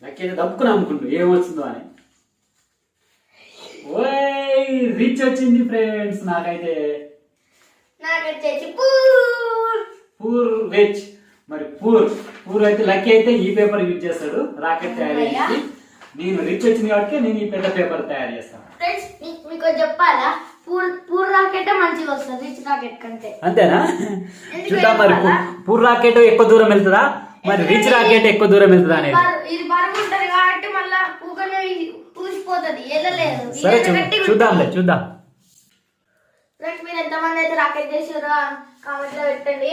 Lucky అయితే దప్పుకుని అమ్ముకుంటు ఏమొస్తుందో అని. ఓయ్ రిచ్ వచ్చింది ఫ్రెండ్స్. నాకైతే పూర్ రిచ్. మరి పూర్ అయితే లక్కీ అయితే ఈ పేపర్ యూజ్ చేస్తాడు రాకెట్ తయారు చేసి. నేను రిచ్ వచ్చింది కాబట్టి నేను ఈ పెద్ద పేపర్ తయారు చేస్తాను. ఫ్రెండ్స్ మీకు చెప్పాలా, పూర్ రాకెట్ మంచిగా వస్తుంది రిచ్ రాకెట్ కంటే. అంతేనా? చూద్దాం మరి పూర్ రాకెట్ ఎక్కువ దూరం వెళ్తుందా, మరి రిచ్ రాకెట్ ఎక్కువ దూరం వెళ్తుందా అనేది. ఇది బరువు ఉంటది కాబట్టి మళ్ళా ఊకనే పూసిపోతుంది, వెళ్ళలేదు. సరే చూద్దాం. ఫ్రెండ్స్ మీరు ఎంతమంది అయితే రాకెట్ చేసారో కామెంట్ లో పెట్టండి.